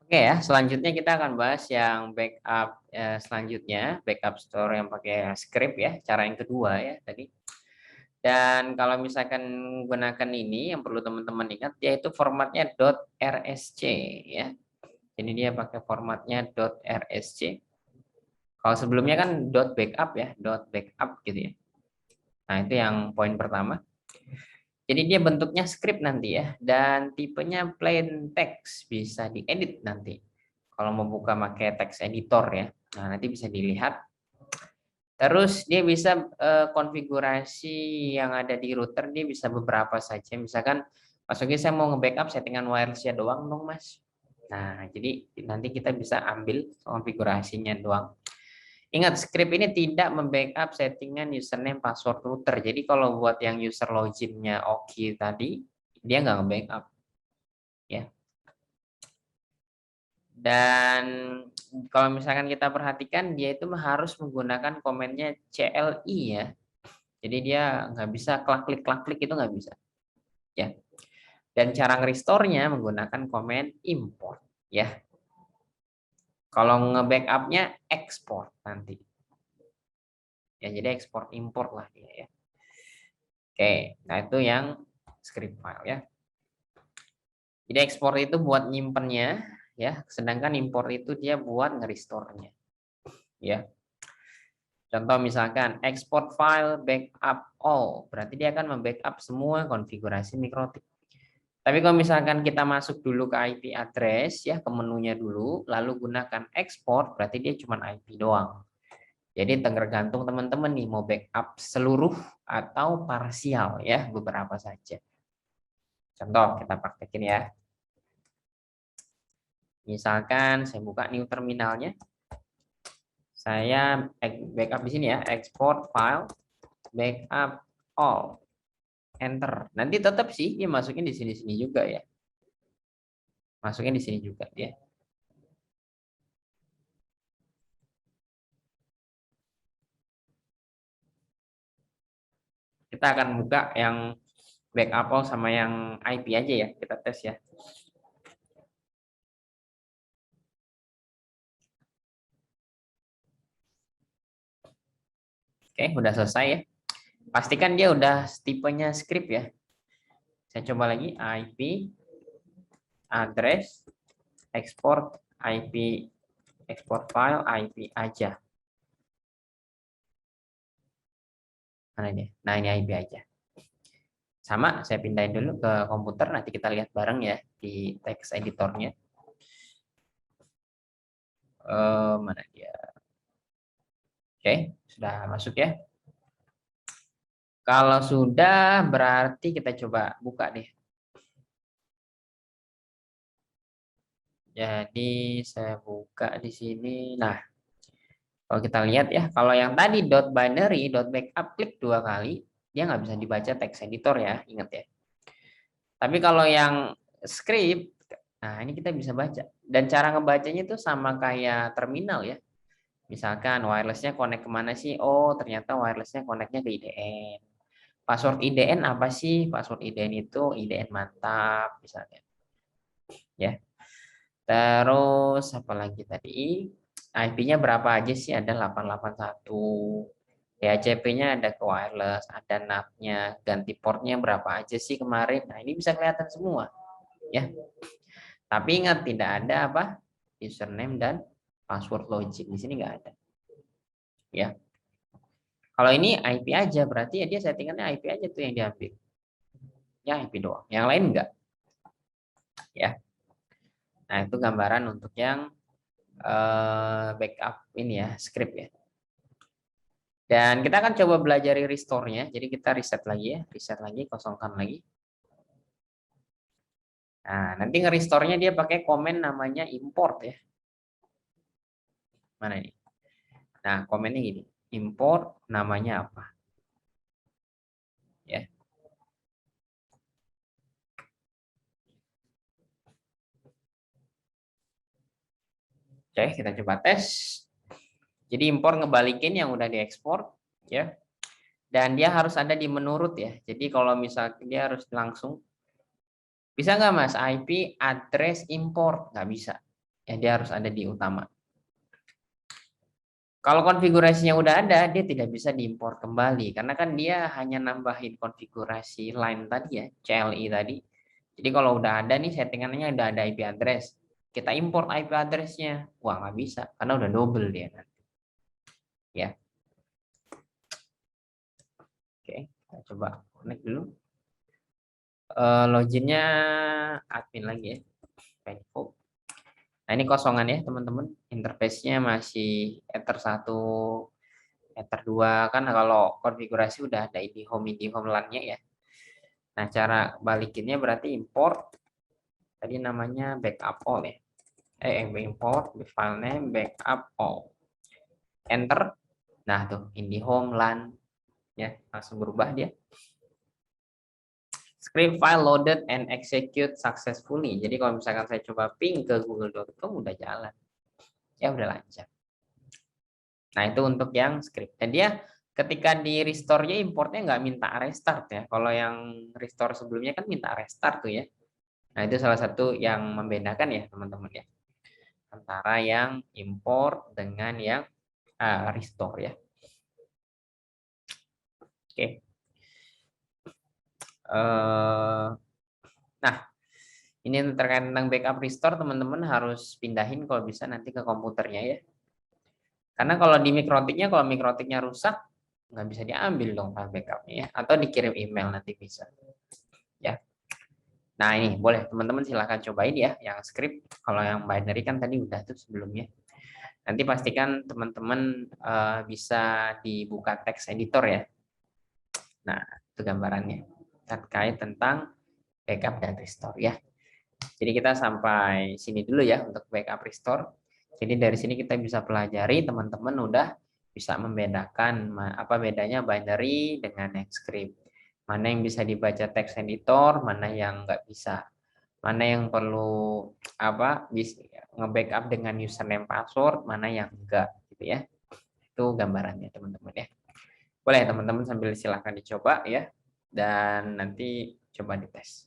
Oke ya, selanjutnya kita akan bahas yang backup selanjutnya, backup store yang pakai script ya, cara yang kedua ya tadi. Dan kalau misalkan gunakan ini, yang perlu teman-teman ingat, yaitu formatnya .rsc ya. Jadi dia pakai formatnya .rsc. Kalau sebelumnya kan .backup ya, .backup gitu ya. Nah itu yang poin pertama. Jadi dia bentuknya script nanti ya, dan tipenya plain text, bisa diedit nanti. Kalau mau buka pakai text editor ya, nah nanti bisa dilihat. Terus dia bisa konfigurasi yang ada di router, dia bisa beberapa saja. Misalkan masuknya saya mau nge-backup settingan wireless-nya doang dong mas. Nah jadi nanti kita bisa ambil konfigurasinya doang. Ingat, script ini tidak membackup settingan username password router. Jadi kalau buat yang user loginnya oke tadi, dia nggak nge-backup ya. Dan kalau misalkan kita perhatikan, dia itu harus menggunakan komennya CLI ya. Jadi dia nggak bisa klik itu nggak bisa ya. Dan cara nge-restore-nya menggunakan komen import ya. Kalau nge-backupnya export nanti. Ya jadi ekspor import lah dia ya. Oke, nah itu yang script file ya. Jadi ekspor itu buat nyimpennya ya, sedangkan import itu dia buat nge-restore-nya ya. Contoh misalkan export file backup all, berarti dia akan membackup semua konfigurasi mikrotik. Tapi kalau misalkan kita masuk dulu ke IP address ya, ke menunya dulu, lalu gunakan export, berarti dia cuma IP doang. Jadi tergantung teman-teman nih mau backup seluruh atau parsial ya, beberapa saja. Contoh kita praktekin ya. Misalkan saya buka new terminalnya. Saya backup di sini ya, export file backup all. Enter. Nanti tetap sih dia masukin di sini-sini juga ya. Masukin di sini juga ya. Kita akan buka yang backup all sama yang IP aja ya. Kita tes ya. Oke, udah selesai ya. Pastikan dia udah tipenya script ya. Saya coba lagi IP address export IP export file IP aja. Mana ini? Nah, ini IP aja. Sama, saya pindahin dulu ke komputer, nanti kita lihat bareng ya di text editornya. Mana dia? Oke, sudah masuk ya. Kalau sudah, berarti kita coba buka deh. Jadi saya buka di sini. Nah, kalau kita lihat ya, kalau yang tadi .binary, .backup klik 2 kali, dia nggak bisa dibaca text editor ya, ingat ya. Tapi kalau yang script, nah ini kita bisa baca. Dan cara ngebacanya itu sama kayak terminal ya. Misalkan wirelessnya connect kemana sih? Oh, ternyata wirelessnya connectnya ke IDN. Password IDN apa sih? Password IDN itu IDN mantap, misalnya. Ya. Terus apa lagi tadi? IP-nya berapa aja sih? Ada 881. DHCP-nya ada ke wireless, ada NAT-nya, ganti portnya berapa aja sih kemarin? Nah, ini bisa kelihatan semua, ya. Tapi ingat tidak ada apa? Username dan password login. Di sini nggak ada, ya. Kalau ini IP aja, berarti ya dia settingannya IP aja tuh yang diambil. Ya IP doang. Yang lain enggak, ya. Nah, itu gambaran untuk yang backup ini ya, script ya. Dan kita akan coba belajar restore-nya. Jadi kita reset lagi ya, reset lagi, kosongkan lagi. Nah, nanti nge-restore-nya dia pakai komen namanya import ya. Mana ini? Nah, komennya gini. Import namanya apa? Ya. Oke, kita coba tes. Jadi import ngebalikin yang udah diekspor ya. Dan dia harus ada di menurut ya. Jadi kalau misalnya dia harus langsung, bisa nggak mas IP address import? Nggak bisa. Ya, dia harus ada di utama. Kalau konfigurasinya udah ada, dia tidak bisa diimpor kembali karena kan dia hanya nambahin konfigurasi line tadi ya, CLI tadi. Jadi kalau udah ada nih settingannya udah ada IP address, kita import IP address-nya, wah nggak bisa karena udah double dia nanti. Ya, oke, kita coba connect dulu. Loginnya admin lagi ya, Info. Nah ini kosongan ya teman-teman, interface-nya masih Ether 1, Ether 2 kan kalau konfigurasi udah ada IndiHome LAN-nya ya. Nah, cara balikinnya berarti import tadi namanya backup all ya. Import file name backup all. Enter. Nah, tuh IndiHome LAN ya, langsung berubah dia. Script file loaded and execute successfully. Jadi kalau misalkan saya coba ping ke google.com udah jalan. Ya udah lancar. Nah, itu untuk yang script. Dan dia ketika di restore-nya importnya nggak minta restart ya. Kalau yang restore sebelumnya kan minta restart tuh ya. Nah, itu salah satu yang membedakan ya, teman-teman ya. Antara yang import dengan yang restore ya. Oke. Nah, ini terkait tentang backup restore, teman-teman harus pindahin kalau bisa nanti ke komputernya ya. Karena kalau di mikrotiknya, kalau mikrotiknya rusak, nggak bisa diambil dong file backupnya ya. Atau dikirim email nanti bisa. Ya. Nah ini boleh teman-teman silahkan cobain ya yang script. Kalau yang binary kan tadi udah tuh sebelumnya. Nanti pastikan teman-teman bisa dibuka text editor ya. Nah itu gambarannya terkait tentang backup dan restore ya. Jadi kita sampai sini dulu ya untuk backup restore. Jadi dari sini kita bisa pelajari teman-teman udah bisa membedakan apa bedanya binary dengan yang script. Mana yang bisa dibaca text editor, mana yang nggak bisa. Mana yang perlu apa bisa nge-backup dengan username password, mana yang enggak gitu ya. Itu gambarannya teman-teman ya. Boleh teman-teman sambil silahkan dicoba ya dan nanti coba dites.